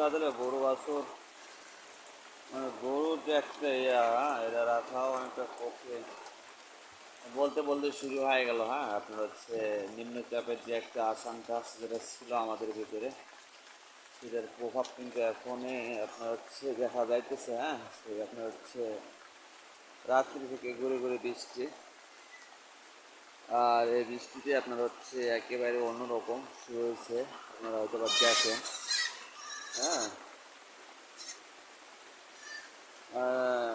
বাদলে গরু বাছুর মানে গরুর যে একটা এটা রাখাও অনেকটা কঠিন। বলতে বলতে শুরু হয়ে গেল। হ্যাঁ, আপনার হচ্ছে নিম্নচাপের যে একটা আশঙ্কা যেটা ছিল আমাদের ভিতরে, সেটার প্রভাব কিন্তু এখনই আপনার হচ্ছে দেখা যাইতেছে। হ্যাঁ, সেই আপনার হচ্ছে রাত্রি থেকে ঘুরে ঘুরে বৃষ্টি, আর এই বৃষ্টিতে আপনার হচ্ছে একেবারে অন্যরকম শুরু হয়েছে। আপনারা হয়তো বা দেখেন। হ্যাঁ, আহ,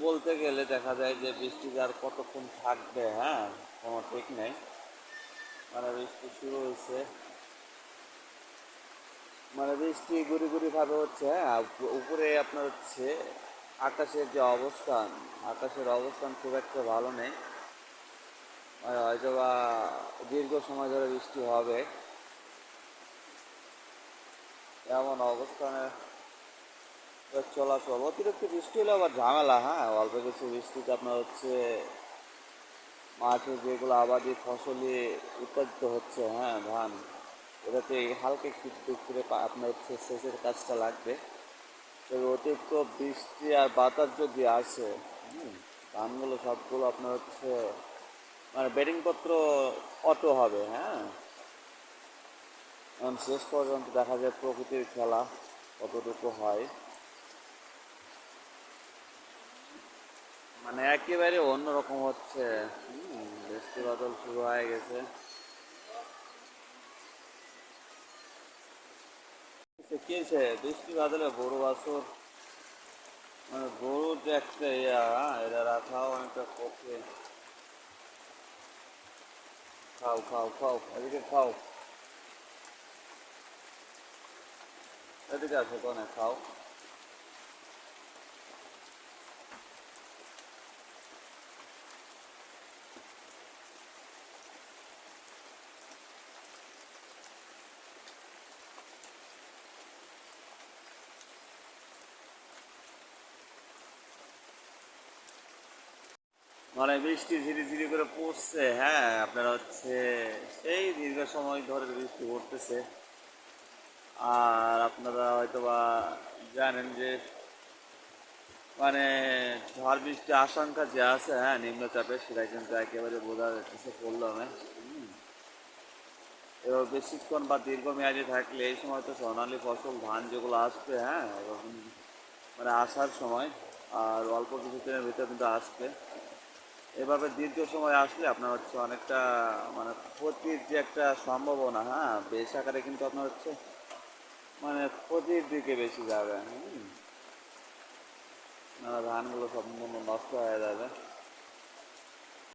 বলতে গেলে দেখা যায় যে বৃষ্টিতে আর কতক্ষণ থাকবে, হ্যাঁ, কোনো ঠিক নেই। মানে বৃষ্টি শুরু হয়েছে, মানে বৃষ্টি গুড়ি গুড়ি ভাবে হচ্ছে। হ্যাঁ, উপরে আপনার হচ্ছে আকাশের যে অবস্থান, আকাশের অবস্থান খুব একটা ভালো নেই। হয়তো বা দীর্ঘ সময় ধরে বৃষ্টি হবে এমন অবস্থানে চলাচল। অতিরিক্ত বৃষ্টি হলে আবার ঝামেলা। হ্যাঁ, অল্প কিছু বৃষ্টিতে আপনার হচ্ছে মাঠে যেগুলো আবাদি ফসলি উৎপাদিত হচ্ছে, হ্যাঁ, ধান, ওটাতে হালকা একটু একটু করে আপনার হচ্ছে সেচের কাজটা লাগবে। তবে অতিরিক্ত বৃষ্টি আর বাতাস যদি আসে, ধানগুলো সবগুলো আপনার হচ্ছে মানে বেডিংপত্র অটো হবে। হ্যাঁ, এখন শেষ পর্যন্ত দেখা যায় প্রকৃতির খেলা কতটুকু হয়। মানে একেবারে অন্যরকম হচ্ছে। বৃষ্টি বাদল শুরু হয়ে গেছে। কি হয়েছে বৃষ্টি বাদলে গরু বাছুর মানে গরুর যে একটা এটা রাখাও অনেকটা কঠিন। খাও খাও খাও, এদিকে খাও, এদিকে আছে কোনে খাও। মানে বৃষ্টি ধীরে ধীরে করে পড়ছে। হ্যাঁ, আপনার হচ্ছে সেই দীর্ঘ সময় ধরে বৃষ্টি পড়তেছে। আর আপনারা হয়তো বা জানেন যে মানে ঝড় বৃষ্টি আশঙ্কা যে আছে, হ্যাঁ, নিম্নচাপে, সেটা কিন্তু একেবারে বোঝা যাচ্ছে পড়লো না। এবার বেশিক্ষণ বা দীর্ঘমেয়াদী থাকলে এই সময় তো সোনালি ফসল ধান যেগুলো আসবে, হ্যাঁ, এবং মানে আসার সময় আর অল্প কিছুদিনের ভিতরে কিন্তু আসবে। এভাবে দীর্ঘ সময় আসলে আপনার হচ্ছে অনেকটা মানে ক্ষতির যে একটা সম্ভাবনা, হ্যাঁ, বেশ আকারে কিন্তু আপনার হচ্ছে মানে ক্ষতির দিকে বেশি যাবে। ধানগুলো সম্পূর্ণ নষ্ট হয়ে যাবে।